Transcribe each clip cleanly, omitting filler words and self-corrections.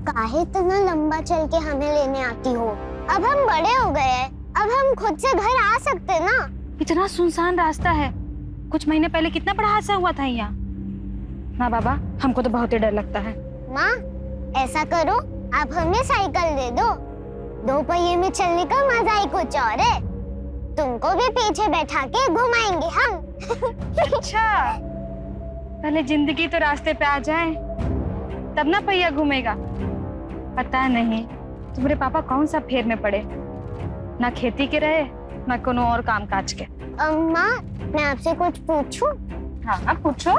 काहे इतना लंबा चल के हमें लेने आती हो? अब हम बड़े हो गए हैं, अब हम खुद से घर आ सकते ना। इतना सुनसान रास्ता है, कुछ महीने पहले कितना बड़ा हादसा हुआ था यहाँ। ना बाबा, हमको तो बहुत ही डर लगता है। माँ, ऐसा करो, आप हमें साइकिल दे दो। 2 पहिए में चलने का मजा ही कुछ और है। तुमको भी पीछे बैठा के घुमाएंगे हम। अच्छा, पहले जिंदगी तो रास्ते पे आ जाए, तब ना पहिया घूमेगा। पता नहीं तुम्हारे पापा कौन सा फेर में पड़े, ना खेती के रहे ना कोनो और काम काज के। अम्मा, मैं आपसे कुछ पूछूं? हाँ पूछो।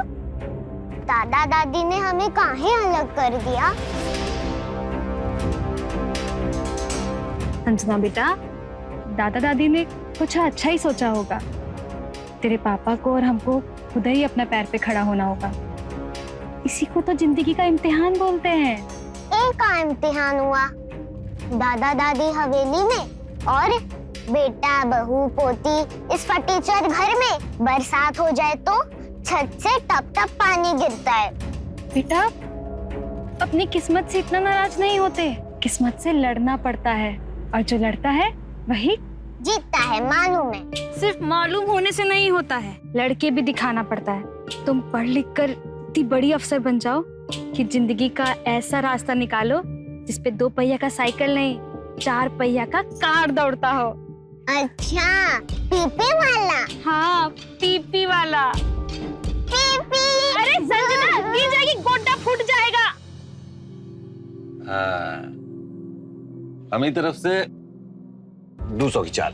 दादा दादी ने हमें काहे अलग कर दिया? अंजना बेटा, दादा दादी ने कुछ अच्छा ही सोचा होगा। तेरे पापा को और हमको खुद ही अपने पैर पे खड़ा होना होगा। इसी को तो जिंदगी का इम्तिहान बोलते हैं। एक का इम्तिहान हुआ दादा दादी हवेली में, और बेटा बहू पोती इस फटीचर घर में। बरसात हो जाए तो छत से टप टप पानी गिरता है। बेटा, अपनी किस्मत से इतना नाराज नहीं होते, किस्मत से लड़ना पड़ता है, और जो लड़ता है वही जीतता है। मालूम है। सिर्फ मालूम होने से नहीं होता है, लड़के भी दिखाना पड़ता है। तुम पढ़ लिख कर इतनी बड़ी अफसर बन जाओ कि जिंदगी का ऐसा रास्ता निकालो जिसपे 2 पहिया का साइकिल नहीं, 4 पहिया का कार दौड़ता हो। अच्छा, पीपी वाला? हाँ, पीपी वाला। पीपी। अरे संजना, गिर जाएगी, गोटा फूट जाएगा। हमारी तरफ से 200 की चाल।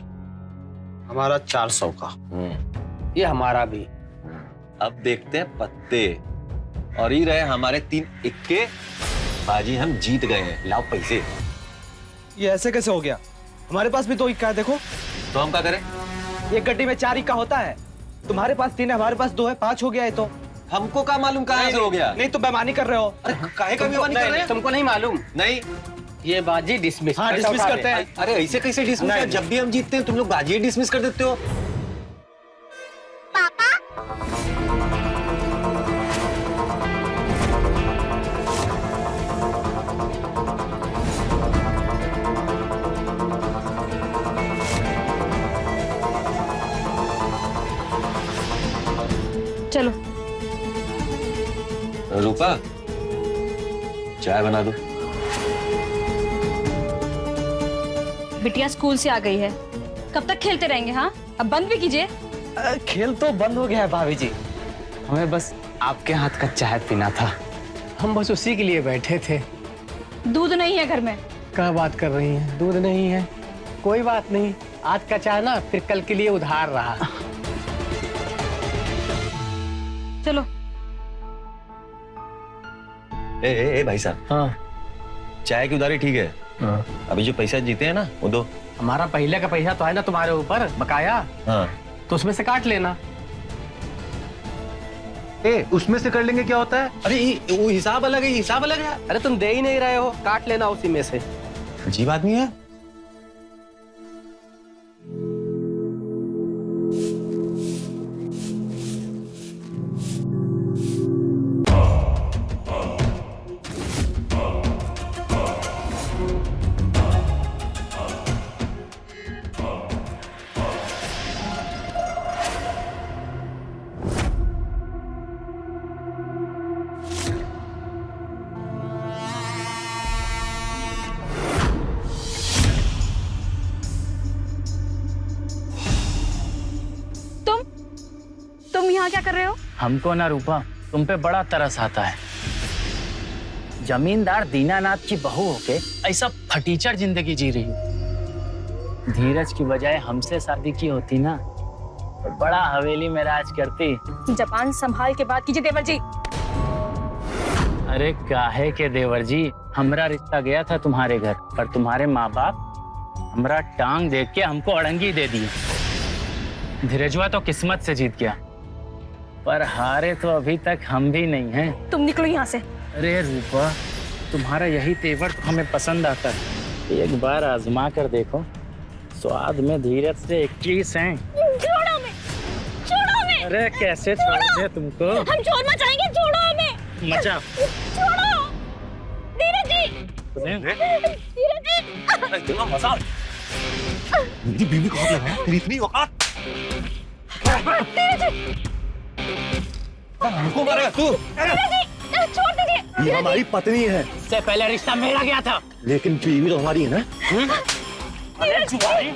हमारा 400 का। ये हमारा भी। अब देखते हैं पत्ते, और ये रहे हमारे 3 इक्के। बाजी हम जीत गए हैं, लाओ पैसे। ये ऐसे कैसे हो गया? हमारे पास भी 2 इक्का है, देखो। तो हम क्या करें? ये गड्डी में 4 इक्का होता है। तुम्हारे पास 3 है, हमारे पास 2 है, 5 हो गया है। तो हमको क्या मालूम कहाँ से हो गया? नहीं, तुम बेईमानी कर रहे हो। अरे काहे का बेईमानी कर रहे हैं? तुमको नहीं मालूम? नहीं, ये बाजी डिसमिस। हाँ, डिसमिस करते हैं। अरे ऐसे कैसे डिसमिस? नहीं। जब भी हम जीतते हैं तुम लोग बाजी डिसमिस कर देते हो। पापा, चलो। रूपा, चाय बना दो। बिटिया स्कूल से आ गई है, कब तक खेलते रहेंगे? हाँ, अब बंद भी कीजिए। खेल तो बंद हो गया है भाभी जी। हमें बस आपके हाथ का चाय पीना था। हम बस उसी के लिए बैठे थे। दूध नहीं है घर में। क्या बात कर रही हैं? दूध नहीं है? कोई बात नहीं, आज का चाय ना फिर कल के लिए उधार रहा। चलो। ए भाई साहब। हाँ। चाय की उधारी ठीक है। हाँ। अभी जो पैसा जीते हैं ना वो दो। हमारा पहले का पैसा तो है ना तुम्हारे ऊपर बकाया। हाँ। तो उसमें से काट लेना। उसमें से कर लेंगे, क्या होता है? अरे वो हिसाब अलग है, हिसाब अलग है। अरे तुम दे ही नहीं रहे हो, काट लेना उसी में से। अजीब आदमी है। तुम यहाँ क्या कर रहे हो? हमको ना रूपा तुम पे बड़ा तरस आता है। जमींदार दीनानाथ की बहू होके ऐसा फटीचर जिंदगी जी रही हो। धीरज की बजाय हमसे शादी की होती ना तो बड़ा हवेली में राज करती। जबान संभाल के बात कीजिए देवर जी। अरे काहे के देवर जी, हमरा रिश्ता गया था तुम्हारे घर, पर तुम्हारे माँ बाप हमरा टांग देख के हमको अड़ंगी दे दी। धीरजवा तो किस्मत से जीत गया, पर हारे तो अभी तक हम भी नहीं हैं। तुम निकलो यहाँ से। अरे रूपा, तुम्हारा यही तेवर तो हमें पसंद आता है। एक बार आजमा कर देखो, स्वाद में धीरज से 21 हैं। छोड़ो हमें, छोड़ो हमें। अरे कैसे छोड़ दे तुमको? हम छोड़ना चाहेंगे, छोड़ो हमें। मचा। छोड़ो धीरज जी। इतना मजा मेरी बीवी को हाथ लगाया, तेरी इतनी औकात। हमको मारेगा तू? छोड़ दीजिए। ये हमारी पत्नी है, इससे पहले रिश्ता मेरा गया था। लेकिन बीवी तो हमारी है ना। अरे जुआरी।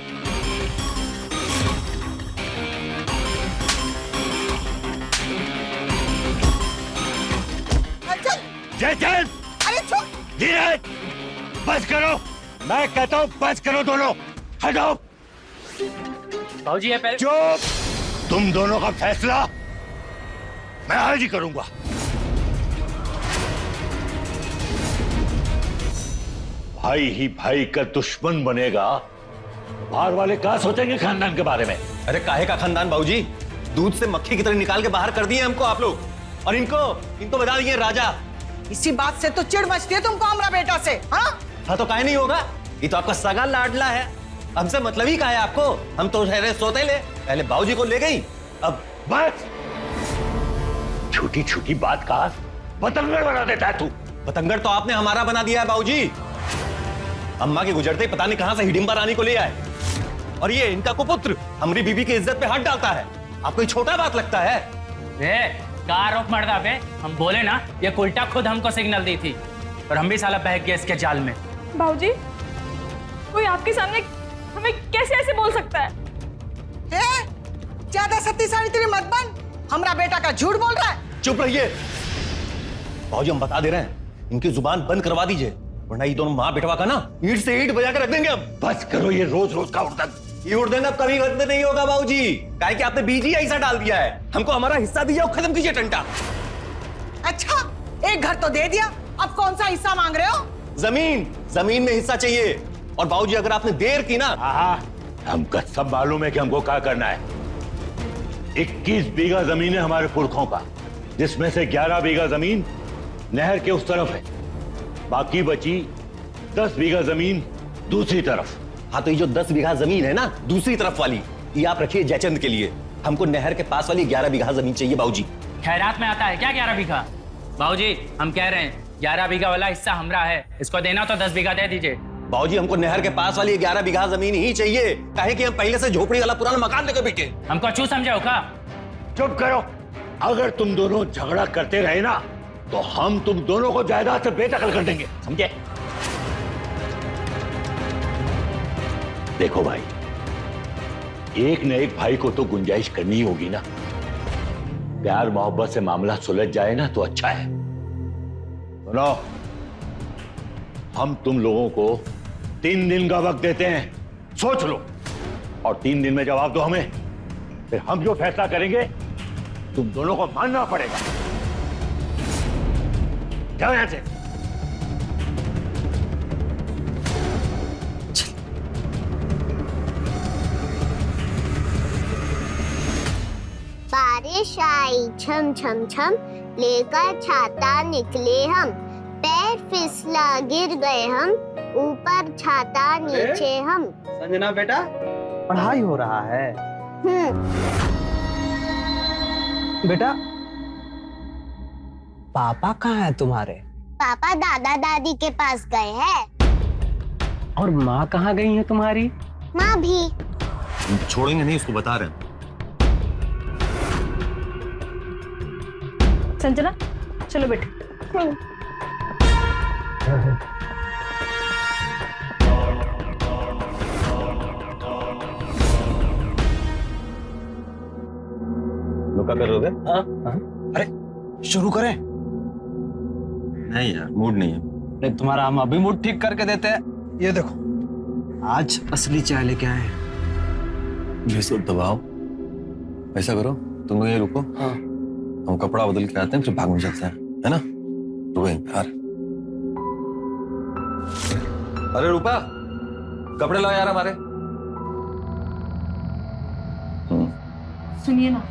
जय जय, धीरज, बस करो, मैं कहता हूँ बस करो दोनों, हटाओ। भाजी ये पहले चुप, तुम दोनों का फैसला मैं आज ही करूंगा। भाई ही भाई का दुश्मन बनेगा, बाहर वाले क्या सोचेंगे खानदान के बारे में? अरे काहे का खानदान बाबूजी, दूध से मक्खी की तरह निकाल के बाहर कर दिए हमको आप लोग, और इनको बता दिए राजा। इसी बात से तो चिढ़ मचती है तुमको हमरा बेटा से। हाँ तो काहे नहीं होगा, ये तो आपका सगा लाडला है, हमसे मतलब ही काहे है आपको? हम तो ठहरे सोते ले, पहले बाबूजी को ले गई, अब बस छोटी छोटी बात का बतंगड़ बना देता है तू। पतंगड़ तो आपने हमारा बना दिया है बाबूजी। अम्मा के गुजरते ही पता नहीं कहां से हिडिंबा रानी को ले आए, और ये इनका कुपुत्र हमारी बीबी की इज्जत पे हाथ डालता है। आपको ये छोटा बात लगता है? कार रोक मर्दा बे, हम बोले ना, ये उल्टा खुद हमको सिग्नल दी थी, और हम भी साला बहक गए इसके जाल में। बाबूजी, कोई आपके सामने हमें कैसे ऐसे बोल सकता है? ज्यादा सती सावित्री मत बन, हमरा बेटा का झूठ बोल रहा है। चुप रहिए बाबूजी, हम बता दे रहे हैं, इनकी जुबान बंद करवा दीजिए, वरना ये दोनों माँ बेटवा का ना ईंट से ईंट बजा के रख देंगे हम। बस करो ये रोज रोज का उड़दंग। ये उड़दंग अब कभी खत्म नहीं होगा बाबूजी, काहे कि आपने बीज ही ऐसा डाल दिया है। हमको हमारा हिस्सा दिया, खत्म कीजिए टंटा। अच्छा, एक घर तो दे दिया, अब कौन सा हिस्सा मांग रहे हो? जमीन में हिस्सा चाहिए। और बाबूजी अगर आपने देर की ना, हमको सब मालूम है कि हमको क्या करना है। 21 बीघा जमीन है हमारे पुरखों का, जिसमें से 11 बीघा जमीन नहर के उस तरफ है, बाकी बची 10 बीघा जमीन दूसरी तरफ। हाँ तो ये जो 10 बीघा जमीन है ना दूसरी तरफ वाली, ये आप रखिए जयचंद के लिए। हमको नहर के पास वाली 11 बीघा जमीन चाहिए बाबूजी। खैरात में आता है क्या 11 बीघा? बाबूजी हम कह रहे हैं 11 बीघा वाला हिस्सा हमरा है, इसको देना तो 10 बीघा दे दीजिए। बाबूजी हमको नहर के पास वाली 11 बीघा जमीन ही चाहिए, काहे कि हम पहले से झोपड़ी वाला पुराना मकान लेकर बैठे। हमको चू समझाओ का? चुप करो, अगर तुम दोनों झगड़ा करते रहे ना तो हम तुम दोनों को जायदाद से बेदखल कर देंगे, समझे? देखो भाई, एक न एक भाई को तो गुंजाइश करनी ही होगी ना। प्यार मोहब्बत से मामला सुलझ जाए ना तो अच्छा है। सुनो, हम तुम लोगों को 3 दिन का वक्त देते हैं, सोच लो, और 3 दिन में जवाब दो हमें, फिर हम जो फैसला करेंगे तुम दोनों को मानना पड़ेगा। जाओ यहां से। बारिश आई छम छम छम, लेकर छाता निकले हम, पैर फिसला गिर गए हम, ऊपर छाता नीचे हम। संजना बेटा, पढ़ाई हो रहा है। बेटा, पापा कहाँ है तुम्हारे? पापा दादा दादी के पास गए हैं। और माँ कहाँ गई है तुम्हारी? माँ भी। छोड़ेंगे नहीं, उसको बता रहे हैं। संजना चलो बेटे। लोका कर लोगे? अरे शुरू करें? नहीं यार, मूड नहीं है। नहीं, तुम्हारा हम अभी मूड ठीक करके देते हैं। ये देखो, आज असली चाय लेके आए हैं। ये सब दबाओ, ऐसा करो, तुम लोग ये रुको, हाँ। हम कपड़ा बदल के आते हैं, फिर भाग में चलते हैं, है ना? रुको यार। अरे रूपा, कपड़े लाओ यार हमारे। सुनिए ना,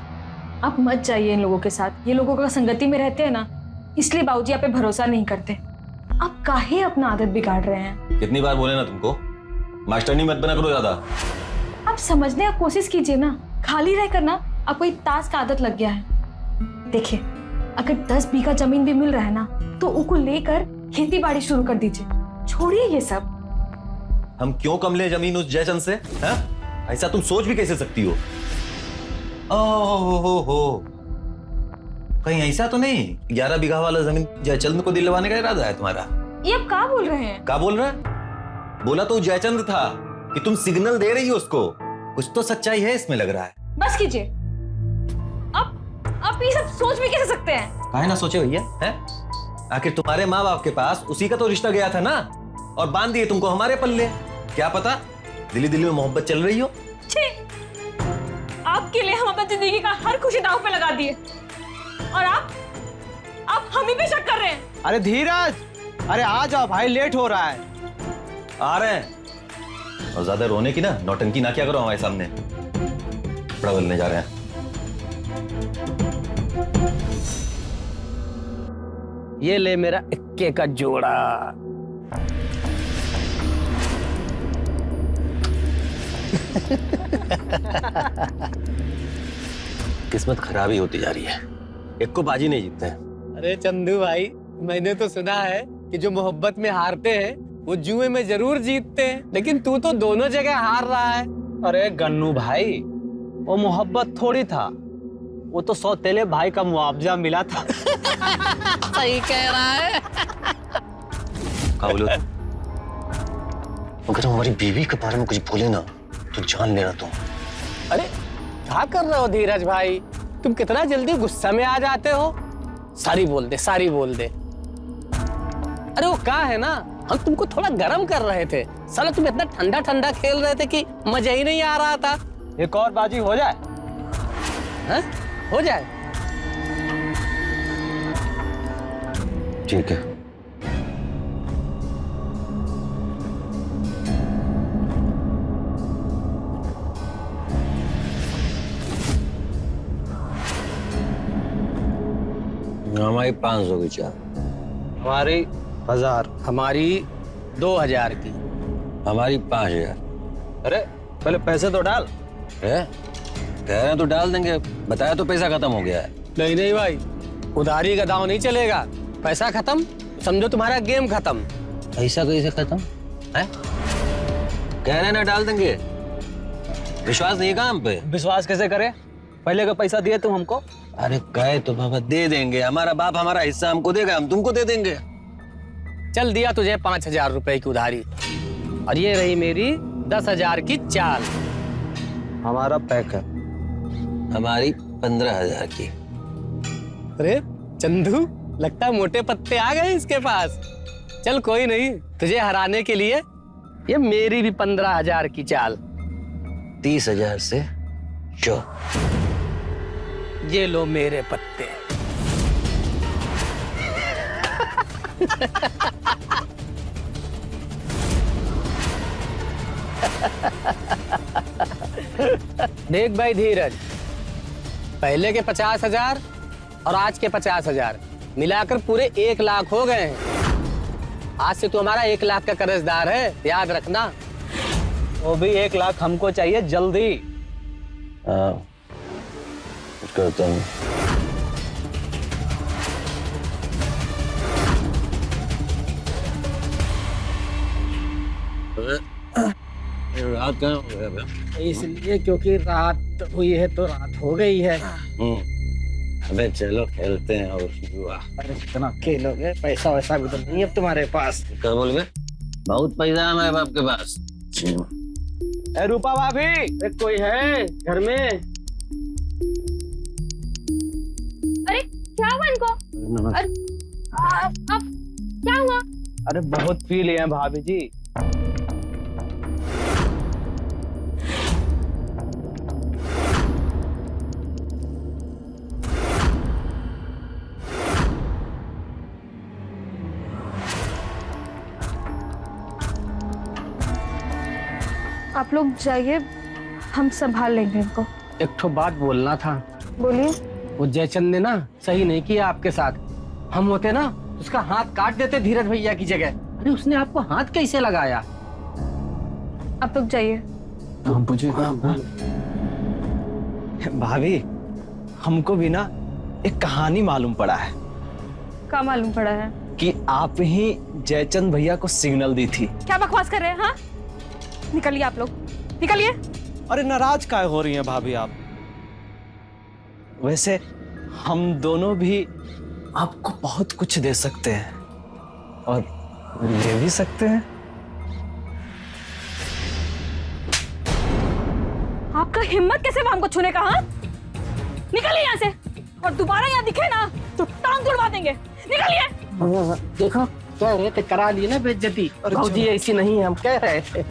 आप मत जाइए इन लोगों के साथ, ये लोगों का संगति में रहते हैं ना, इसलिए बाबूजी आप पे भरोसा नहीं करते। आप काहे अपना आदत बिगाड़ रहे हैं? कितनी बार बोले ना तुमको, मास्टरनी मत बना करो ज्यादा। आप समझने की कोशिश कीजिए ना, खाली रहकर ना आपको एक ताश का आदत लग गया है। देखिए, अगर 10 बीघा जमीन भी मिल रहा है ना, तो उसको लेकर खेती बाड़ी शुरू कर दीजिए। छोड़िए ये सब। हम क्यों कम ले जमीन उस जयचंद से? हैं? ऐसा तुम सोच भी कैसे सकती हो? हो कहीं ऐसा तो नहीं 11 बीघा वाला जमीन जयचंद को दिलवाने का इरादा है तुम्हारा? ये आप क्या बोल रहे हैं? क्या बोल रहा है? बोला तो जयचंद था कि तुम सिग्नल दे रही हो उसको। कुछ तो सच्चाई है इसमें लग रहा है। बस कीजिए। आप ये सब सोच भी कैसे सकते हैं? काहे ना सोचे भैया, हैं? आखिर तुम्हारे माँ बाप के पास उसी का तो रिश्ता गया था ना, और बांध दिए तुमको हमारे पल्ले। क्या पता दिल्ली दिल्ली में मोहब्बत चल रही हो। छी! आपके लिए हम अपनी जिंदगी का हर खुशी दांव पे लगा दिए, और आप हम ही पे शक कर रहे हैं। अरे धीरज, अरे आ जाओ भाई, लेट हो रहा है। आ रहे हैं। और ज्यादा रोने की ना नौटंकी ना क्या करो हमारे सामने। कपड़ा बदलने जा रहे हैं। ये ले मेरा इक्के का जोड़ा। किस्मत खराब ही होती जा रही है। एक को बाजी नहीं जीतते हैं। अरे चंदू भाई, मैंने तो सुना है कि जो मोहब्बत में हारते हैं वो जुए में जरूर जीतते हैं, लेकिन तू तो दोनों जगह हार रहा है। अरे गन्नू भाई, वो मोहब्बत थोड़ी था, वो तो सौतेले भाई का मुआवजा मिला था। सही कह रहा है। क्या बोलो? अगर हमारी बीवी के बारे में कुछ बोले ना तो जान लेना तुम। अरे क्या कर रहे हो धीरज भाई, तुम कितना जल्दी गुस्सा में आ जाते हो। सारी बोल दे, सारी बोल दे। अरे वो क्या है ना, हम तुमको थोड़ा गर्म कर रहे थे। साला तुम इतना ठंडा ठंडा खेल रहे थे कि मजा ही नहीं आ रहा था। एक और बाजी हो जाए? हाँ? हो जाए। ठीक है। हमारी 500 की चाय। हमारी 1000। हमारी 2000 की। हमारी 5000। अरे पहले पैसे तो डाल। कह रहे हैं तो डाल देंगे, बताया तो पैसा खत्म हो गया है। नहीं नहीं भाई, उधारी का दांव नहीं चलेगा। पैसा खत्म समझो तुम्हारा गेम खत्म। पैसा कैसे खत्म है? कह रहे हैं ना डाल देंगे। विश्वास नहीं है काम पे? विश्वास कैसे करे? पहले का पैसा दिए तुम हमको। अरे कहे तो बाबा दे देंगे। हमारा बाप हमारा हिस्सा हमको देगा, हम तुमको दे देंगे। चल दिया तुझे 5000 रुपए की उधारी, और ये रही मेरी 10,000 की चाल। हमारा पैक है। हमारी 15,000 की। अरे चंदू, लगता है मोटे पत्ते आ गए इसके पास। चल कोई नहीं, तुझे हराने के लिए ये मेरी भी 15,000 की चाल। 30,000 से जो ये लो मेरे पत्ते। देख भाई धीरज, पहले के 50,000 और आज के 50,000 मिलाकर पूरे 1 लाख हो गए हैं। आज से तू हमारा 1 लाख का कर्जदार है, याद रखना। वो भी 1 लाख हमको चाहिए जल्दी। हाँ, करता हूँ। रात कहाँ हो गया? इसलिए क्योंकि रात हुई है तो रात हो गई है। अबे चलो खेलते हैं और जुआ। अरे कितना खेलोगे, पैसा वैसा भी तो नहीं अब तुम्हारे पास। क्या बोल गए? बहुत पैसा है हमारे बाप के पास। ए रूपा भाभी, कोई है घर में? अरे क्या हुआ इनको? अरे अब क्या हुआ? अरे बहुत पी लिए हैं भाभी जी। आप लोग जाइए, हम संभाल लेंगे इनको। एक ठो बात बोलना था। बोलिए। वो जयचंद ने ना सही नहीं किया आपके साथ। हम होते ना उसका हाथ काट देते धीरज भैया की जगह। अरे उसने आपको हाथ कैसे लगाया? आप लोग जाइए। हम पूछे भाभी, हमको भी ना एक कहानी मालूम पड़ा है क्या मालूम पड़ा है? कि आप ही जयचंद भैया को सिग्नल दी थी। क्या बकवास कर रहे हैं? हाँ, निकलिए आप लोग, निकलिए। अरे नाराज काहे हो रही हैं भाभी आप? वैसे हम दोनों भी आपको बहुत कुछ दे सकते हैं और ले भी सकते हैं। आपका हिम्मत कैसे हुआ हमको छूने का? हाँ, निकलिए यहाँ से, और दोबारा यहाँ दिखे ना तो टांग तुड़वा देंगे। निकलिए। देखो कह रहे थे करा लिए ना बेइज्जती। भाऊजी ऐसी नहीं है, हम कह रहे थे।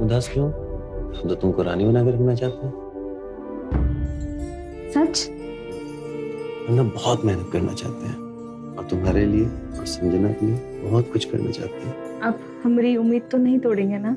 उदास क्यों? तो तुमको रानी बना के रखना चाहते हैं। सच? हम ना बहुत मेहनत करना चाहते हैं और तुम्हारे लिए और संजना के लिए बहुत कुछ करना चाहते हैं। अब हमारी उम्मीद तो नहीं तोड़ेंगे ना?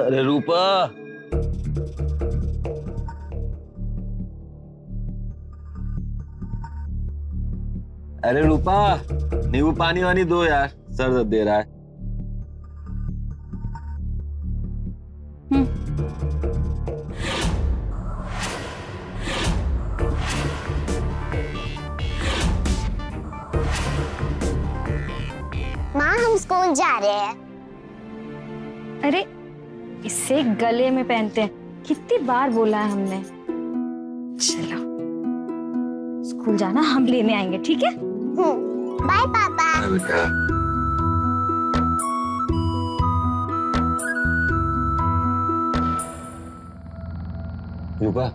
अरे रूपा, अरे रूपा, नींबू पानी वानी दो यार, सर दर्द दे रहा है। माँ हम स्कूल जा रहे हैं। अरे इसे गले में पहनते हैं, कितनी बार बोला है हमने। चलो स्कूल जाना, हम लेने आएंगे, ठीक है? बाय पापा। रूपा,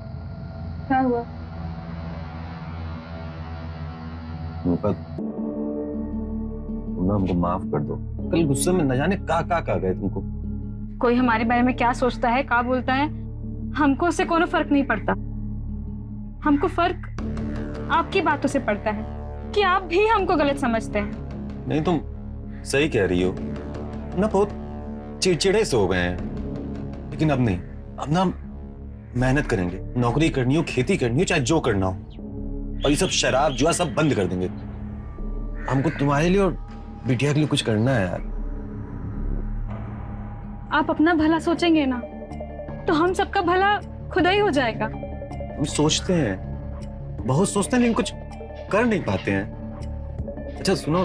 क्या हुआ? रूपा, तुम ना हमको माफ कर दो। कल गुस्से में न जाने का कह गए तुमको। कोई हमारे बारे में क्या सोचता है, क्या बोलता है, हमको उससे कोनो फर्क नहीं पड़ता। हमको फर्क आपकी बातों से पड़ता है कि आप भी हमको गलत समझते हैं। नहीं, तुम सही कह रही हो ना, बहुत चिड़चिड़े से हो गए हैं। लेकिन अब नहीं, अब ना मेहनत करेंगे, नौकरी करनी हो, खेती करनी हो, चाहे जो करना हो, और ये सब शराब जुआ सब बंद कर देंगे। हमको तुम्हारे लिए और बिटिया के लिए कुछ करना है यार। आप अपना भला सोचेंगे ना तो हम सबका भला खुदा ही हो जाएगा। हम सोचते हैं, बहुत सोचते हैं, लेकिन कुछ कर नहीं पाते हैं। अच्छा सुनो,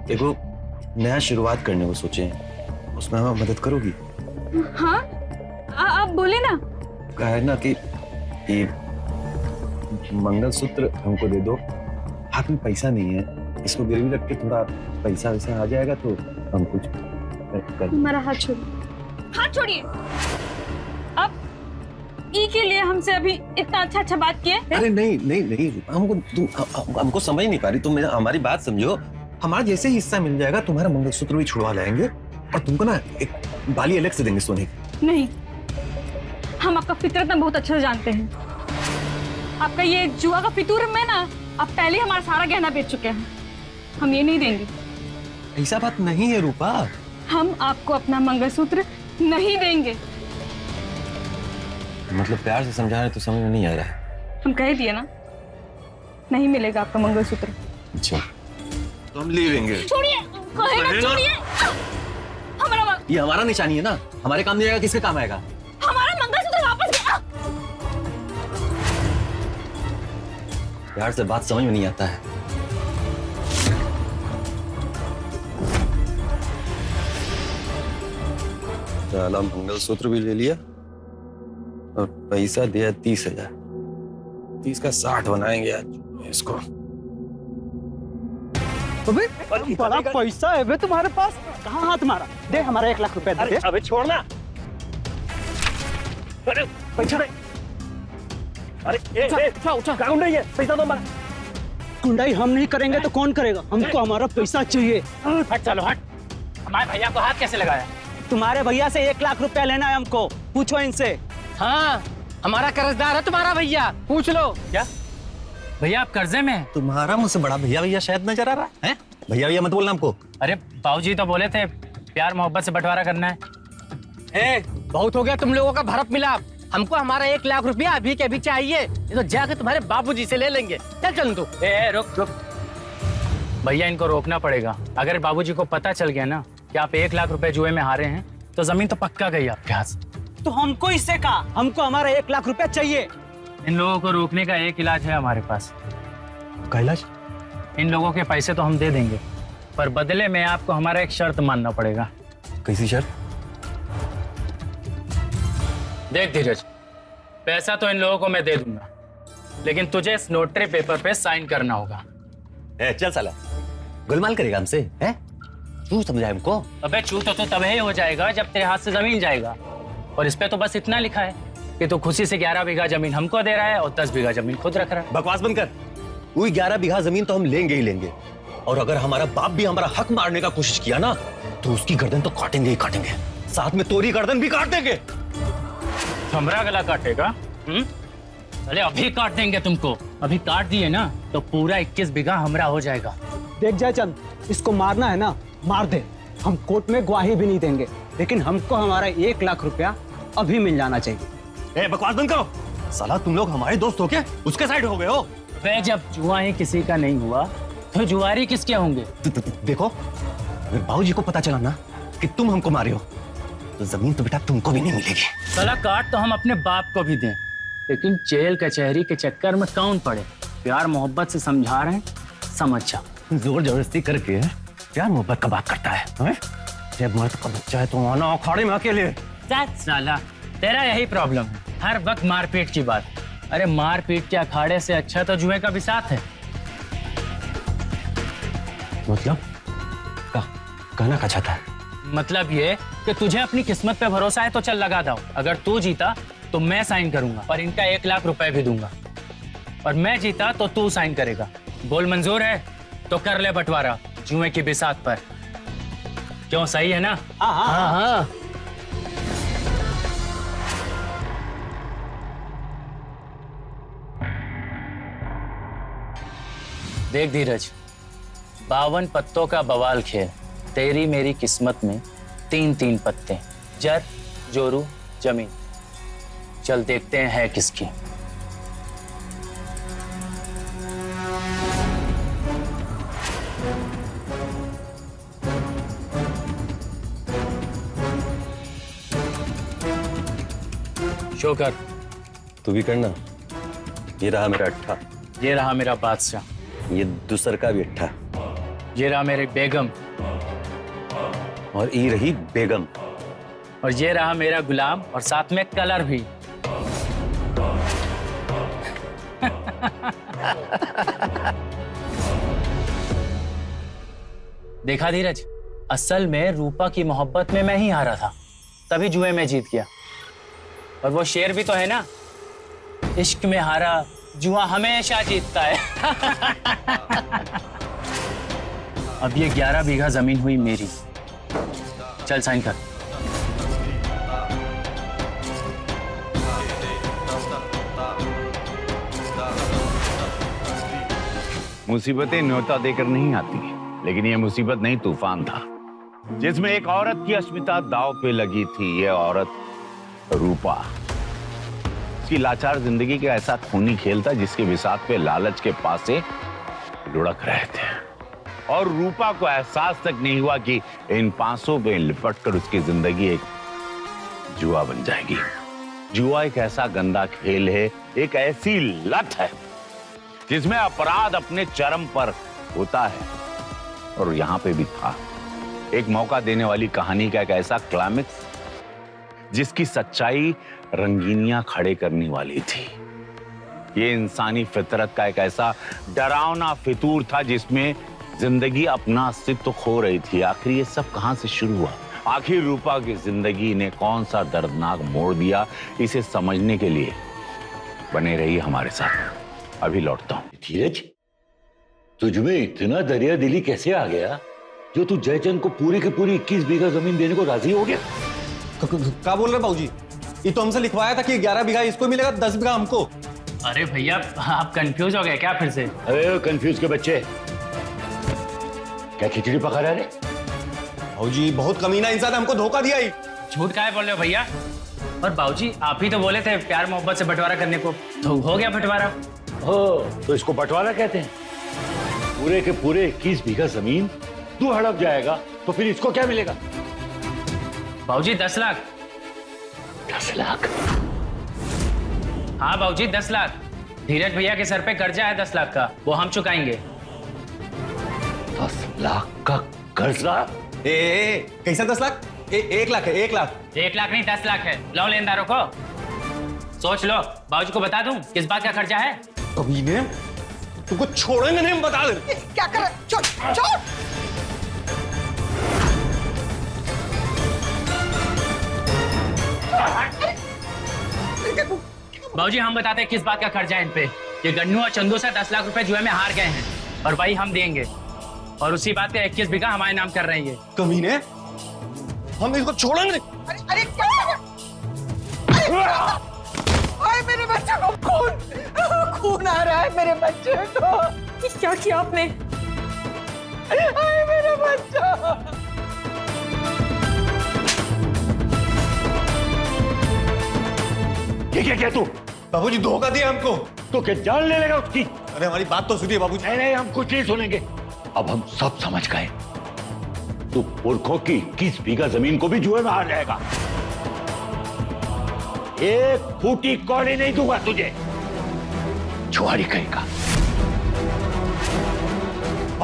देखो नया शुरुआत करने को सोचे हैं, उसमें हमें मदद करोगी? हाँ, आप बोले ना। कहा है ना कि ये मंगलसूत्र हमको दे दो, हाथ में पैसा नहीं है, इसको गिरवी रख के थोड़ा पैसा वैसा आ जाएगा तो हम कुछ कर। हमारा हाथ छोड़िए, हाथ छोड़िए। अब ई के लिए हमसे अभी इतना अच्छा बात किए। अरे नहीं नहीं नहीं, हमको समझ नहीं पा रही तुम, हमारी बात समझो। हमारा जैसे हिस्सा मिल जाएगा, तुम्हारा मंगलसूत्र भी छुड़वा लाएंगे और तुमको ना एक बाली अलग से देंगे सोने की। नहीं, हम आपका फितरत में बहुत अच्छे से जानते हैं। आपका ये जुआ का फितूर में ना, आप पहले हमारा सारा गहना बेच चुके हैं। हम ये नहीं देंगे। ऐसा बात नहीं है रूपा, हम आपको अपना मंगलसूत्र नहीं देंगे। मतलब प्यार से समझा रहे तो समझ में नहीं आ रहा है। हम कह दिए ना, नहीं मिलेगा आपका मंगलसूत्र। अच्छा तो हम ले लेंगे। छोड़िए, कहे ना छोड़िए। हमारा, ये हमारा निशानी है ना, हमारे काम नहीं आएगा, किसके काम आएगा? हमारा मंगलसूत्र वापस गया। प्यार से बात समझ में नहीं आता है। साला मंगलसूत्र भी ले लिया और पैसा दिया 30,000। 30 का 60 बनाएंगे आज इसको। अबे बड़ा पैसा है बे तुम्हारे पास, कहाँ हाथ मारा? दे हमारा 1 लाख रुपया दे। अबे छोड़ना। अरे पैसा दे। अरे उठा गुंडाई है, पैसा दो हमारा। गुंडाई हम नहीं करेंगे तो कौन करेगा? हमको हमारा पैसा चाहिए। हट चलो हट। हमारे भैया को हाथ कैसे लगाया? तुम्हारे भैया से 1 लाख रुपया लेना है हमको, पूछो इनसे। हाँ, हमारा कर्जदार है तुम्हारा भैया, पूछ लो। क्या भैया आप कर्जे में हैं? तुम्हारा मुझसे बड़ा भैया भैया शायद नजर आ रहा है? भैया भैया मत बोलना हमको। अरे बाबूजी तो बोले थे प्यार मोहब्बत से बंटवारा करना है। बहुत हो गया तुम लोगों का भरत मिलाप। हमको हमारा 1 लाख रुपया अभी के अभी चाहिए, ये तो जाके तुम्हारे बाबूजी से ले लेंगे। चल तू। रुक भैया, इनको रोकना पड़ेगा। अगर बाबूजी को पता चल गया ना कि आप 1 लाख रुपए जुए में हारे हैं तो जमीन तो पक्का गई आपके हाथ से। तो हमको इससे कहा, हमको हमारा 1 लाख रुपया चाहिए। इन लोगों को रोकने का एक इलाज है हमारे पास। क्या इलाज? इन लोगों के पैसे तो हम दे देंगे, पर बदले में आपको हमारा एक शर्त मानना पड़ेगा। कैसी शर्त? देख धीरज, पैसा तो इन लोगों को मैं दे दूंगा, लेकिन तुझे इस नोटरी पेपर पे साइन करना होगा। चल साला, गुलमाल करेगा हमसे? हैं? तू समझा हमको? अबे चू तो तभी हो जाएगा जब तेरे हाथ से जमीन जाएगा। और इस पे तो बस इतना लिखा है कि तू खुशी से 11 बीघा जमीन हमको दे रहा है और 10 बीघा जमीन खुद रख रहा है। बकवास बंद कर। वही 11 बीघा जमीन तो हम लेंगे ही लेंगे, और अगर हमारा बाप भी हमारा हक मारने का कोशिश किया ना तो उसकी गर्दन तो काटेंगे ही काटेंगे, साथ में तोरी गर्दन भी काट देंगे। हमरा गला काटेगा? अरे अभी काट देंगे तुमको। अभी काट दिए ना तो पूरा 21 बीघा हमरा हो जाएगा। देख जयचंद, इसको मारना है ना मार दे, हम कोर्ट में गवाही भी नहीं देंगे, लेकिन हमको हमारा 1 लाख रुपया अभी मिल जाना चाहिए। बकवास बंद करो। साला तुम लोग हमारे दोस्त हो क्या? उसके साइड हो गए हो? वे जब जुआ ही किसी का नहीं हुआ तो जुआरी किसके होंगे? देखो, अगर बाबूजी को पता चला ना कि तुम हमको मारे हो तो जमीन तो बेटा तुमको भी नहीं मिलेगी। साला काट तो हम अपने बाप को भी दें, लेकिन जेल कचहरी के चक्कर में कौन पड़े? प्यार मोहब्बत से समझा रहे हैं, समझ जा। जोर जबरदस्ती करके प्यार मोहब्बत का बात करता है? जब मर्द का बच्चा है तो आना अखाड़े में अकेले। साला तेरा यही प्रॉब्लम है, हर वक्त मारपीट की बात। अरे मारपीट के अखाड़े से अच्छा तो जुए का भी साथ है। मतलब कहना क्या चाहता है? मतलब ये कि तुझे अपनी किस्मत पे भरोसा है तो चल लगा दो। अगर तू जीता तो मैं साइन करूंगा और इनका 1 लाख रुपए भी दूंगा, और मैं जीता तो तू साइन करेगा। बोल मंजूर है तो कर ले बंटवारा जुए की बिसात पर। क्यों, सही है ना? हाँ। देख धीरज, 52 पत्तों का बवाल खेल। तेरी मेरी किस्मत में 3-3 पत्ते, जर जोरू जमीन। चल देखते हैं है किसकी। शो कर। तू भी करना। ये रहा मेरा अट्ठा, ये रहा मेरा बादशाह, ये दूसर का भी अट्ठा, ये रहा मेरी बेगम, और ये रही बेगम, और ये रहा मेरा गुलाम, और साथ में कलर भी। देखा धीरज, असल में रूपा की मोहब्बत में मैं ही हारा था, तभी जुए में जीत गया। और वो शेर भी तो है ना, इश्क में हारा जुआ हमेशा जीतता है। अब ये 11 बीघा जमीन हुई मेरी। चल साइन कर। मुसीबतें न्योता देकर नहीं आती, लेकिन ये मुसीबत नहीं, तूफान था जिसमें एक औरत की अस्मिता दांव पे लगी थी। ये औरत रूपा। इसकी लाचार जिंदगी का ऐसा खूनी खेल था जिसके बिसात पे लालच के पासे लुढ़क रहे थे, और रूपा को एहसास तक नहीं हुआ कि इन पासों पे लिपट कर उसकी जिंदगी एक जुआ बन जाएगी। जुआ एक ऐसा गंदा खेल है, एक ऐसी लत है जिसमें अपराध अपने चरम पर होता है। और यहां पे भी था एक मौका देने वाली कहानी का एक ऐसा क्लाइमेक्स जिसकी सच्चाई रंगीनियां खड़े करने वाली थी। ये इंसानी फितरत का एक ऐसा डरावना फितूर था जिसमें जिंदगी अपना अस्तित्व खो रही थी। आखिर ये सब कहां से शुरू हुआ? आखिर रूपा की जिंदगी ने कौन सा दर्दनाक मोड़ दिया? इसे समझने के लिए बने रहिए हमारे साथ। अभी लौटता हूं। धीरज, तुझमें इतना दरिया दिली कैसे आ गया जो तू जयचंद को पूरी की पूरी 21 बीघा जमीन देने को राजी हो गया? क्या बोल रहे बाबूजी? ये तो हमसे लिखवाया था कि 11 बीघा इसको मिलेगा, 10 बीघा हमको। अरे भैया आप कंफ्यूज हो गए क्या फिर से? अरे कंफ्यूज के बच्चे, क्या खिचड़ी पका रहा है? बाबूजी बहुत कमीना इंसान है, हमको धोखा दिया ही। झूठ काहे बोल रहे हो भैया? और बाबूजी आप ही तो बोले थे प्यार मोहब्बत से बंटवारा करने को, तो हो गया बंटवारा। हो तो इसको बंटवारा कहते हैं। पूरे के पूरे 21 बीघा जमीन तू हड़प जाएगा तो फिर इसको क्या मिलेगा? बाबूजी 10 लाख। 10 लाख? हाँ बाबूजी 10 लाख। धीरज भैया के सर पे कर्जा है 10 लाख का, वो हम चुकाएंगे। 10 लाख का कर्जा? कैसा 10 लाख? 1 लाख है, 1 लाख। 1 लाख नहीं 10 लाख है। लो लेनदारों को सोच लो। बाबूजी को बता दूं किस बात का खर्चा है? कमीने, तुमको छोड़ेंगे नहीं, हम बता दे। क्या कर? छोड़ छोड़। बाबूजी हम बताते हैं किस बात का खर्चा है इन पे। ये गन्नू और चंदू से 10 लाख रुपए जुए में हार गए हैं और वही हम देंगे, और उसी बात पे 21 बीघा हमारे नाम कर रहे हैं ये। कमीने, हम इसको छोड़ेंगे नहीं। अरे अरे क्या? अरे मेरे बच्चे को खून आ रहा है, मेरे बच्चे को। क्या किया आपने? अरे मेरा बच्चा। क्या तू? बाबूजी धोखा दिया हमको। तो क्या जान ले लेगा उसकी? अरे हमारी बात तो सुनिए बाबूजी। नहीं, हम कुछ नहीं सुनेंगे। अब हम सब समझ गए, तू पुरखों की 21 बीघा जमीन को भी जुए में हार जाएगा। एक फूटी कौड़ी नहीं दूंगा तुझे, छुआरी कहेगा।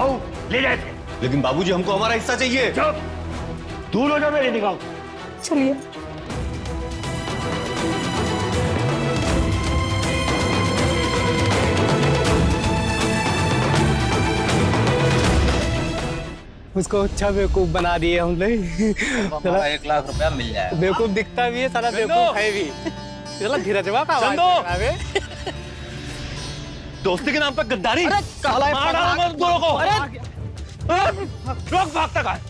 आओ ले जाए। लेकिन बाबूजी हमको हमारा हिस्सा चाहिए। चुप, दूर हो जा मेरी निगाह। चलिए। उसको अच्छा बेवकूफ बना दिए हमने। 1 लाख रुपया मिल जाएगा। बेवकूफ दिखता भी है, सारा बेवकूफ है भी। चलो धीरजवा का आवाज आ रहा है। दोस्ती के नाम पर गद्दारी। अरे काला है, मार डालो मत दोनों को। अरे लोग भागता कहाँ है?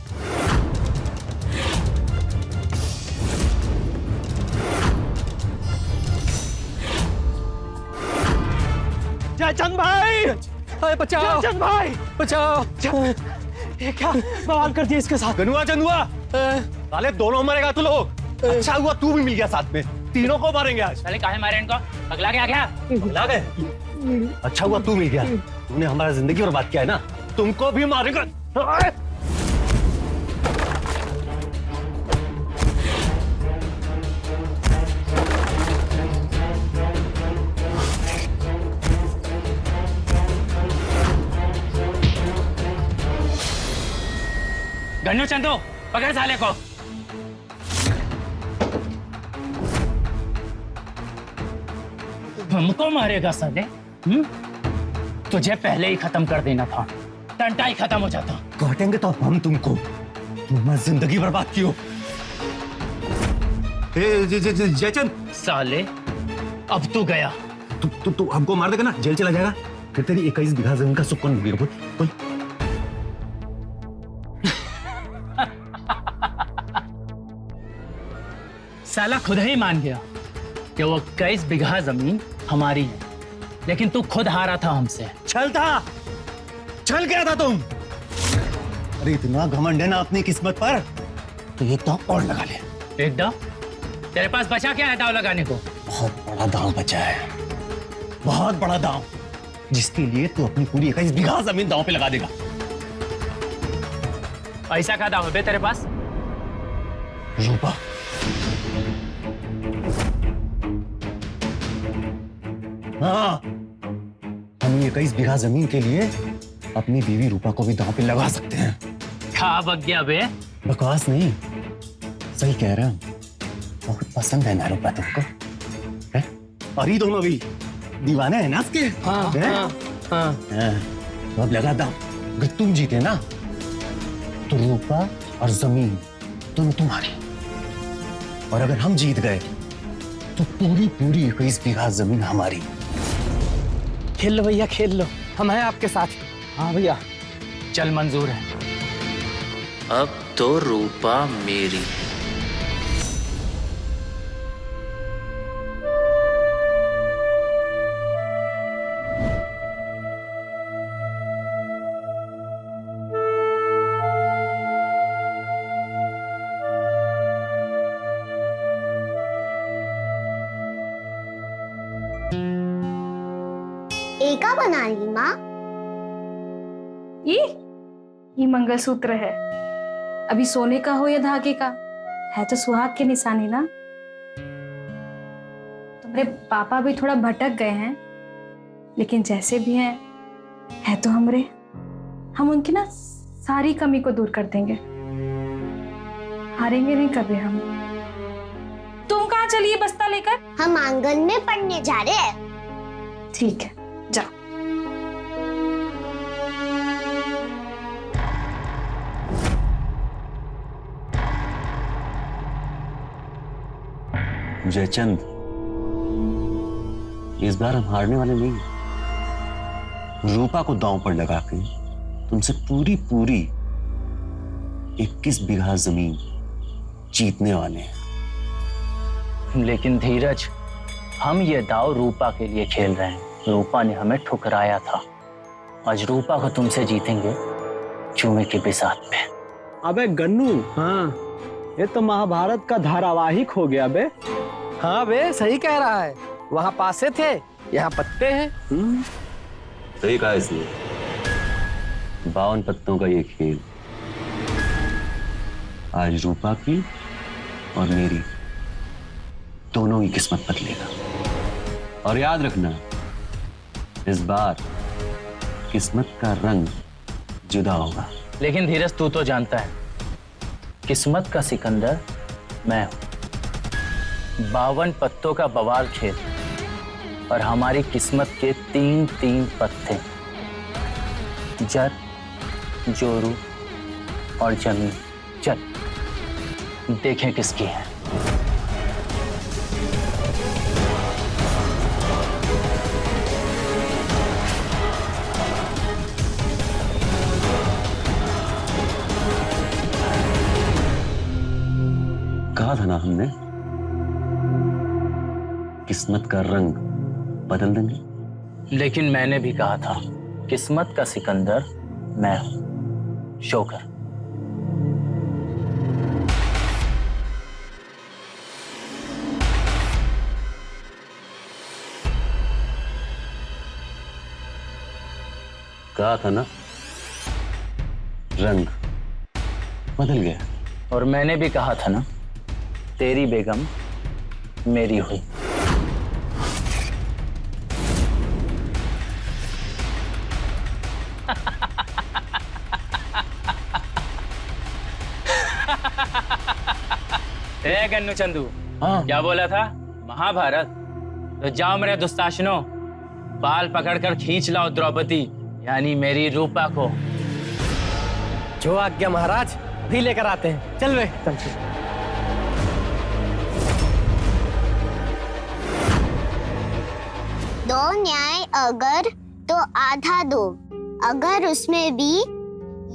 जयचंद भाई, अरे बचाओ जयचंद भाई, बचाओ। ये क्या बवाल कर दिया इसके साथ? गनुआ चंदुआ, साले दोनों मरेगा तू लोग। अच्छा हुआ तू भी मिल गया साथ में, तीनों को मारेंगे आज। साले काहे मारे इनको? अगला क्या गया? अगला गए? अच्छा हुआ तू मिल गया, तूने हमारा जिंदगी बर्बाद किया है ना, तुमको भी मारेगा। गन्नू चंदू पकड़ साले को। हमको मारेगा साले? तुझे पहले ही खत्म कर देना था, टंटा ही खत्म हो जाता। काटेंगे तो हम तुमको, तुमने जिंदगी बर्बाद की हो। जयचंद साले अब तू गया। तू हमको मार देगा ना, जेल चला जाएगा, फिर तेरी 21 बीघा जमीन का सुख कौन भोगेगा? बोल। साला खुद ही मान गया कि वो 21 बीघा जमीन हमारी है, लेकिन तू खुद हारा था हमसे। छल गया था तुम। अरे इतना घमंड है ना अपनी किस्मत पर, तो एक दांव और लगा ले। एक दांव? तेरे पास बचा क्या है दांव लगाने को? बहुत बड़ा दांव बचा है, बहुत बड़ा दांव, जिसके लिए तू अपनी पूरी 21 बीघा जमीन दांव पे लगा देगा। ऐसा क्या दांव है तेरे पास? रूपा, हाँ, हम ये 21 बीघा जमीन के लिए अपनी बीवी रूपा को भी दांव पे लगा सकते हैं। क्या बक गया बे? बकवास नहीं, सही कह रहा हूँ। बहुत पसंद है ना रूपा तुमको, है? और ये दोनों भी दीवाने हैं ना उसके। हाँ, हैं? हाँ, हाँ। हाँ, तो अब लगा दांव। अगर तुम जीते ना तो रूपा और जमीन दोनों तुम्हारी, और अगर हम जीत गए तो पूरी पूरी 21 बीघा जमीन हमारी। खेल लो भैया, खेल लो, हम हैं आपके साथ। हाँ भैया, चल मंजूर है। अब तो रूपा मेरी। एका बना ली माँ। ये मंगलसूत्र है। अभी सोने का हो या धागे का, है तो सुहाग की निशानी ना। तुम्हारे पापा भी थोड़ा भटक गए हैं, लेकिन जैसे भी हैं है तो हमरे। हम उनकी ना सारी कमी को दूर कर देंगे। हारेंगे नहीं कभी हम। तुम कहाँ चलिए बस्ता लेकर? हम आंगन में पढ़ने जा रहे हैं। ठीक है, जाओ। जयचंद, इस बार हम हारने वाले नहीं। रूपा को दांव पर लगा के तुमसे पूरी पूरी 21 बीघा जमीन जीतने वाले हैं। लेकिन धीरज, हम ये दाव रूपा के लिए खेल रहे हैं। रूपा ने हमें ठुकराया था। आज रूपा को तुमसे जीतेंगे चूमे के बिसात पे। अबे गन्नू, हाँ ये तो महाभारत का धारावाहिक हो गया बे। हाँ बे, सही कह रहा है। वहां पासे थे, यहाँ पत्ते हैं। सही कहा इसने। 52 पत्तों का ये खेल आज रूपा की और मेरी दोनों की किस्मत बदलेगा। और याद रखना, इस बार किस्मत का रंग जुदा होगा। लेकिन धीरज, तू तो जानता है किस्मत का सिकंदर मैं हूं। 52 पत्तों का बवाल खेल, और हमारी किस्मत के 3 पत्ते, जर, जोरू और जमीन। चल देखें किसकी है। कहा था ना हमने, किस्मत का रंग बदल देंगे। लेकिन मैंने भी कहा था किस्मत का सिकंदर मैं हूं। शोकर। कहा था ना, रंग बदल गया। और मैंने भी कहा था ना, तेरी बेगम मेरी हुई। ए गन्नू चंदू, हाँ। क्या बोला था? महाभारत? तो जाओ मेरे दुस्ताशनों, बाल पकड़कर खींच लाओ द्रौपदी यानी मेरी रूपा को। जो आज्ञा महाराज, भी लेकर आते हैं। चल वे, चल। दो न्याय अगर तो आधा दो, अगर उसमें भी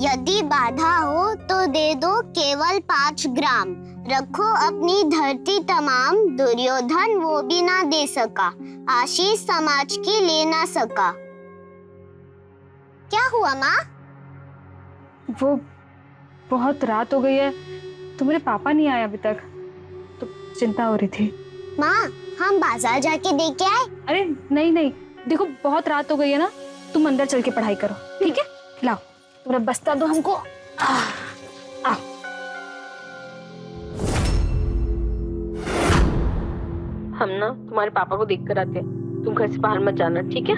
यदि बाधा हो तो दे दो केवल 5 ग्राम। रखो अपनी धरती तमाम, दुर्योधन वो भी ना दे सका, आशीष समाज की ले ना सका। क्या हुआ माँ? वो बहुत रात हो गई है, तुम्हारे पापा नहीं आए अभी तक, तो चिंता हो रही थी। माँ, हम बाजार जाके दे के आए। अरे नहीं नहीं, देखो बहुत रात हो गई है ना, तुम अंदर चल के पढ़ाई करो, ठीक है? लाओ तुम्हारा बस्ता दो हमको। आओ। हम ना तुम्हारे पापा को देख कर आते हैं। तुम घर से बाहर मत जाना, ठीक है?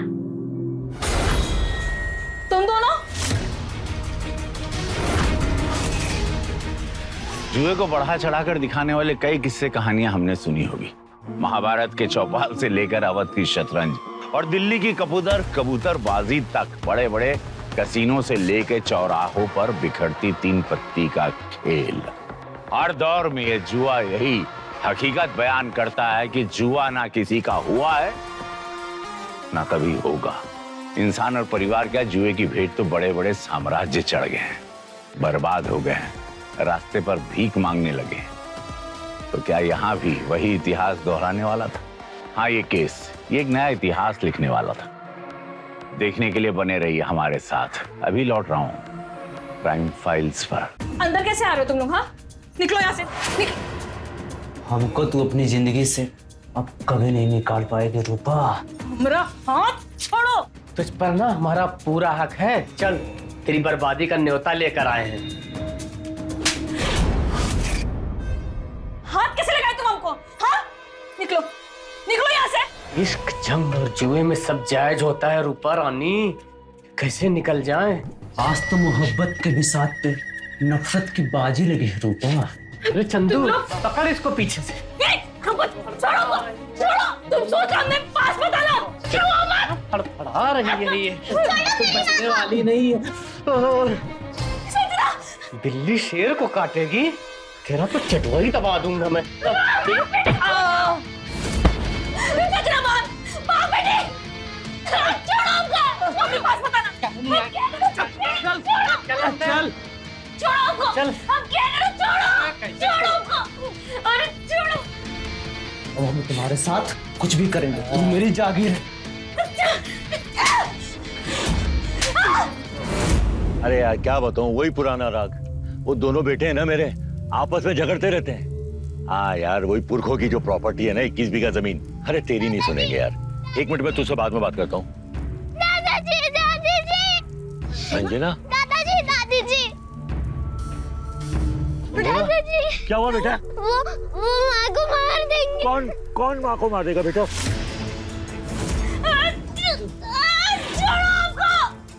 जुए को बढ़ा चढ़ाकर दिखाने वाले कई किस्से कहानियां हमने सुनी होगी। महाभारत के चौपाल से लेकर अवध की शतरंज और दिल्ली की कबूतरबाजी तक, बड़े बड़े कसीनों से लेकर चौराहों पर बिखरती 3 पत्ती का खेल। हर दौर में ये जुआ यही हकीकत बयान करता है कि जुआ ना किसी का हुआ है ना कभी होगा। इंसान और परिवार का जुए की भेंट तो बड़े बड़े साम्राज्य चढ़ गए हैं, बर्बाद हो गए हैं, रास्ते पर भीख मांगने लगे हैं। तो क्या यहाँ भी वही इतिहास दोहराने वाला था? हाँ, ये केस ये एक नया इतिहास लिखने वाला था। देखने के लिए बने रहिए हमारे साथ। अभी लौट रहा हूँ क्राइम फाइल्स पर। अंदर कैसे आ रहे हो तुम लोग? हाँ, निकलो यहाँ से, हमको तू अपनी जिंदगी से अब कभी नहीं निकाल पाएगी रूपा। मेरा हाथ छोड़ो। तुझ पर ना हमारा पूरा हक है। चल, तेरी बर्बादी का न्योता लेकर आए हैं। हाथ कैसे लगाए तुम हमको? हाँ, निकलो, निकलो यहाँ से। इश्क, जंग और जुए में सब जायज होता है रूपा रानी, कैसे निकल जाएं? आज तो मोहब्बत के भी साथ पे नफरत की बाजी लगी है रूपा। अरे चंदू, पकड़ इसको पीछे से। हमको छोड़ो, छोड़ो। तुम सोच हमने पास बताना। छोड़ो मत। फड़फड़ा रही है ये, तो बचने वाली नहीं है। और बिल्ली शेर को काटेगी, तेरा तो चटवा ही दबा दूंगा मैं। चल छोड़ो, चल। हम कह रहे हैं, छोड़ो अरे छोड़ो। अब हम तुम्हारे साथ कुछ भी करेंगे, तुम मेरी जागीर है। अरे यार क्या बताऊं, वही पुराना राग। वो दोनों बेटे हैं ना मेरे, आपस में झगड़ते रहते हैं। हाँ यार, वही पुरखों की जो प्रॉपर्टी है ना, 21 बीघा जमीन। अरे तेरी नहीं सुनेंगे यार। 1 मिनट में तुझसे बाद में बात करता हूँ। दादाजी, दादी जी। संजना, दादाजी, दादी जी। दादाजी, क्या हुआ बेटा? वो माँ को मार देंगे। कौन माँ को मार देगा बेटा? छोड़ो हमको।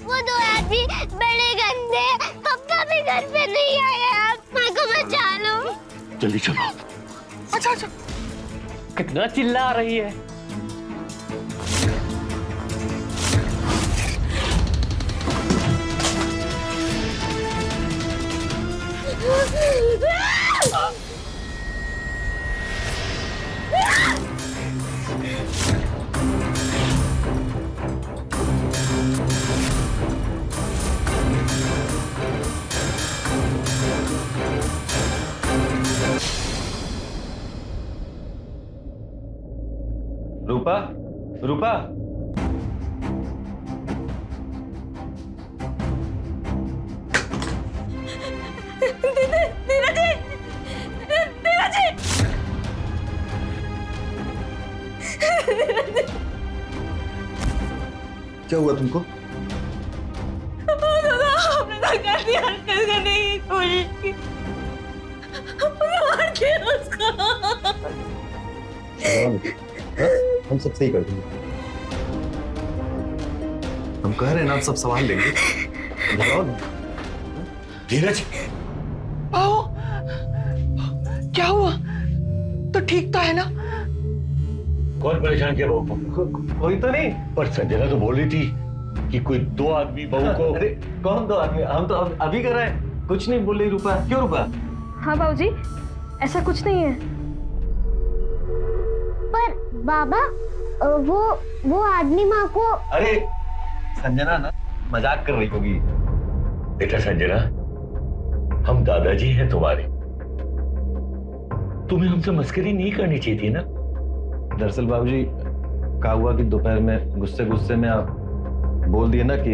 वो 2 आदमी बड़े गंदे, पापा भी घर पे नहीं आए। आप माँ को बचा लो। जल्दी चलो। अच्छा, कितना चिल्ला रही है। रूपा, रूपा, क्या हुआ तुमको? हमने तो कर दिया, हरकत करने की कोशिश की। मार के उसको। हम सब सही कर देंगे। हम कह रहे हैं ना, सब संभाल लेंगे। धीरज, आओ, क्या हुआ? तो ठीक तो है ना? कौन परेशान किया बहू को? कोई तो नहीं। पर संजना तो बोल रही थी कि कोई 2 आदमी बहू को। अरे कौन 2 आदमी? हम तो अभी कर रहे हैं। कुछ नहीं बोल रही रूपा। क्यों रूपा? हाँ बाबूजी, ऐसा कुछ नहीं है। पर बाबा, वो आदमी माँ को। अरे संजना ना मजाक कर रही होगी। बेटा संजना, हम दादाजी हैं तुम्हारे, तुम्हें हमसे मस्करी नहीं करनी चाहिए थी ना। दरअसल बाबूजी, क्या हुआ कि दोपहर में गुस्से में आप बोल दिए ना कि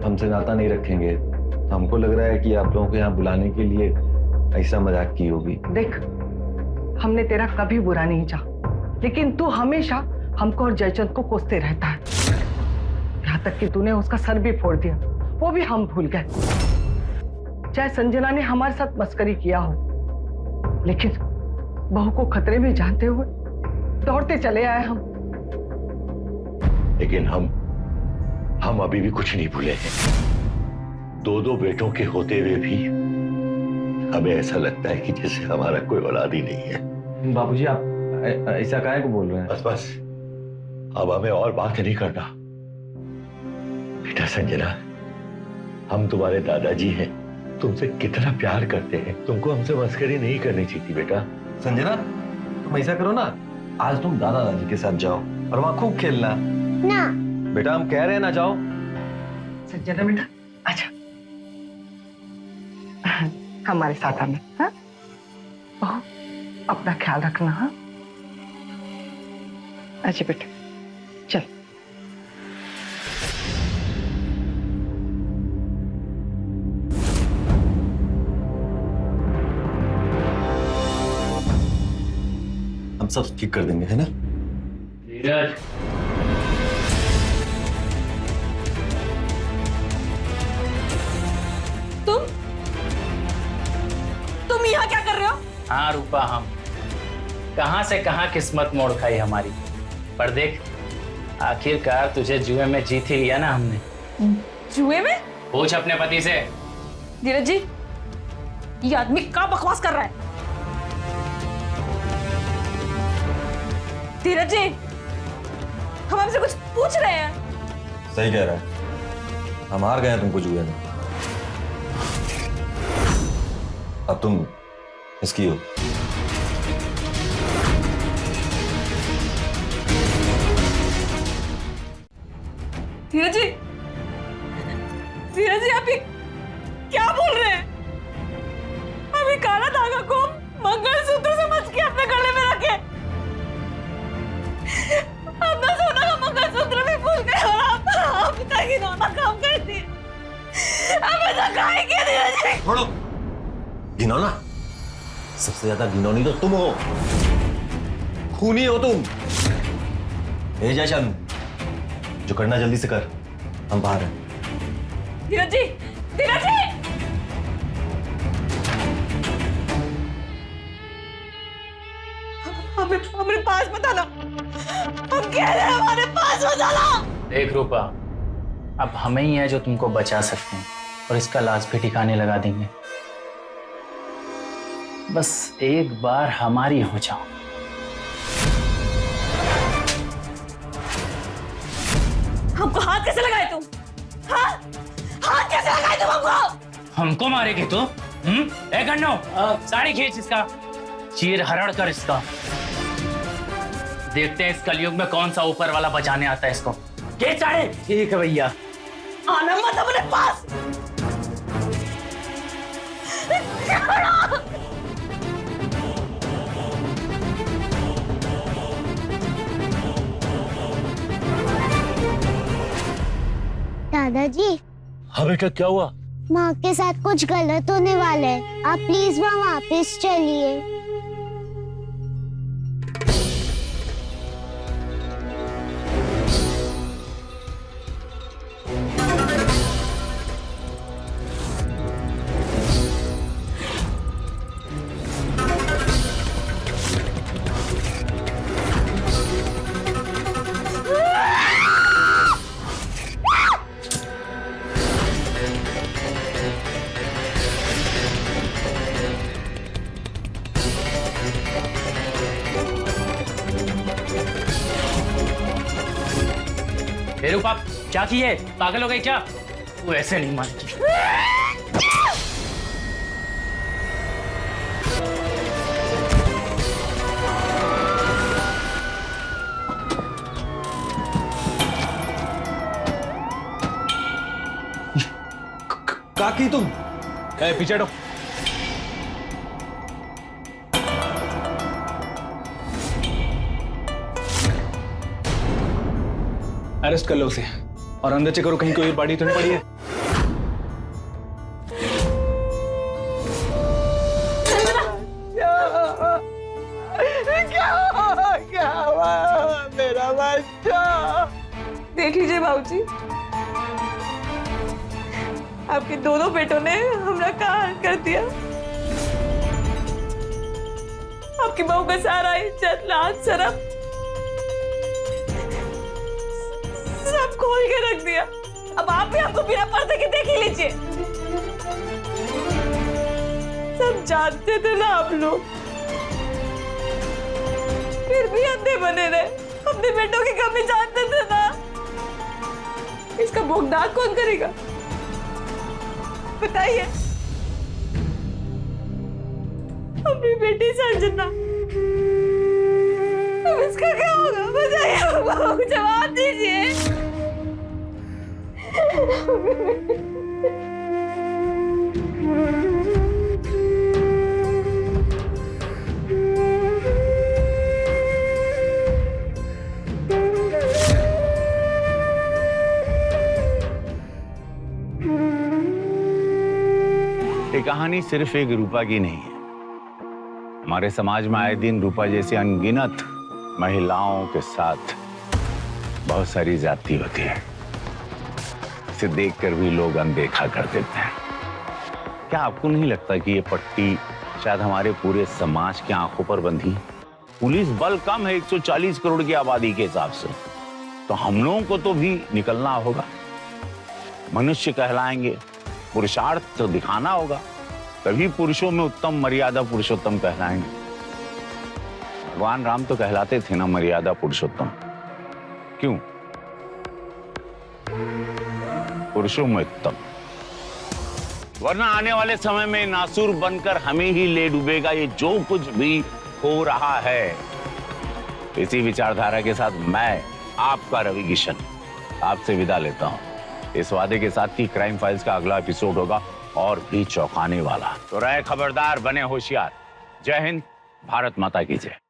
हमसे नाता नहीं रखेंगे। तो हमको लग रहा है कि आप लोगों को यहाँ बुलाने के लिए ऐसा मजाक की होगी। देख, हमने तेरा कभी बुरा नहीं चाहा, लेकिन तू हमेशा हमको और जयचंद को कोसते रहता है। यहाँ तक कि तूने उसका सर भी फोड़ दिया, वो भी हम भूल गए। चाहे संजना ने हमारे साथ मस्करी किया हो, लेकिन बहू को खतरे में जानते हुए दौड़ते चले आए हम। लेकिन हम अभी भी कुछ नहीं भूले हैं। 2 बेटों के होते हुए भी हमें ऐसा लगता है कि जैसे हमारा कोई औलाद ही नहीं है। बाबूजी आप ऐसा काहे को बोल रहे हैं? बस बस, अब हमें और बात नहीं करना। बेटा संजना, हम तुम्हारे दादाजी हैं, तुमसे कितना प्यार करते हैं, तुमको हमसे मस्करी नहीं करनी चाहिए बेटा। संजना तुम ऐसा करो ना, आज तुम दादा दादी के साथ जाओ और वहां खूब खेलना। ना बेटा हम कह रहे हैं ना, जाओ। संजना बेटा अच्छा, हमारे साथ आना। हाँ बहू, अपना ख्याल रखना। हाँ अच्छा बेटा चल। हम सब ठीक कर देंगे, है ना? धीरज, तुम यहाँ क्या कर रहे हो? हाँ रूपा, हम कहां से कहां किस्मत मोड़ खाई हमारी। पर देख, आखिरकार तुझे जुए में जीत ही लिया ना हमने। जुए में? पूछ अपने पति से। धीरज जी, ये आदमी क्या बकवास कर रहा है? धीरज जी, हम हमसे कुछ पूछ रहे हैं। सही कह रहा है, हम हार गए हैं तुमको जुए में। अब तुम इसकी हो। धीरज जी, धीरज जी आप ये क्या बोल रहे हैं? अभी काला धागा को मंगलसूत्र समझ के अपने गले में रखे, अपना सोना का मंगलसूत्र भी भूल गए और आप इतना घिनौना काम कर दिए। अब ऐसा काहे किया धीरज जी? छोड़ो, घिनौना? सबसे ज्यादा घिनौनी तो तुम हो, खूनी हो तुम। जयचंद, जो करना जल्दी से कर, हम बाहर हैं। धीरज जी, धीरज जी! हमारे पास मत आना, हम कह रहे हैं हमारे पास मत आना। देख रूपा, अब हमें ही है जो तुमको बचा सकते हैं और इसका लाज भी ठिकाने लगा देंगे। बस एक बार हमारी हो जाओ। हमको हाथ कैसे लगाए तुम? हाँ? हाथ कैसे लगाए तुम हमको? हमको मारेगी तू? ए गन्नो, साड़ी खींच इसका, चीर हरड़ कर इसका। देखते हैं इस कलयुग में कौन सा ऊपर वाला बचाने आता है इसको। खींच साड़ी। ठीक है भैया। आना मत अपने पास। दादाजी, हाँ बेटा क्या हुआ? माँ के साथ कुछ गलत होने वाला है, आप प्लीज वहाँ वापस चलिए। रूपा, क्या किए? पागल हो गई क्या? वो ऐसे नहीं मानेगी। काकी तुम पीछे हटो। अरेस्ट कर लो उसे और अंदर चेक करो कहीं कोई बॉडी तो नहीं पड़ी है। क्या हुआ मेरा बच्चा? देख लीजिए बाबूजी, आपके दोनों बेटों ने हमरा का हाल कर दिया। आपकी बहू का सारा इज्जत, लाज, शर्म सब खोल के रख दिया। अब आप भी हमको बिना पर्दे के देख ही लीजिए। सब जानते थे ना आप लोग, फिर भी अंधे बने रहे। अपने बेटों की कमी जानते थे ना। इसका भुगतान कौन करेगा बताइए? अपनी बेटी संजना, अब इसका क्या होगा बताइए? हमको जवाब दीजिए। ये कहानी सिर्फ एक रूपा की नहीं है। हमारे समाज में आए दिन रूपा जैसी अनगिनत महिलाओं के साथ बहुत सारी ज्यादती होती है। इसे देखकर भी लोग अनदेखा कर देते हैं। क्या आपको नहीं लगता कि ये पट्टी शायद हमारे पूरे समाज की आंखों पर बंधी है? पुलिस बल कम है 140 करोड़ की आबादी के हिसाब से, तो हम लोगों को तो भी निकलना होगा। मनुष्य कहलाएंगे, पुरुषार्थ तो दिखाना होगा, तभी पुरुषों में उत्तम मर्यादा पुरुषोत्तम कहलाएंगे। भगवान राम तो कहलाते थे ना मर्यादा पुरुषोत्तम, क्यों? पुरुषों में उत्तम। वरना आने वाले समय में नासुर बनकर हमें ही ले डूबेगा ये जो कुछ भी हो रहा है। इसी विचारधारा के साथ मैं आपका रवि किशन आपसे विदा लेता हूं, इस वादे के साथ कि क्राइम फाइल्स का अगला एपिसोड होगा और भी चौंकाने वाला। तो रहे खबरदार, बने होशियार। जय हिंद, भारत माता की जय।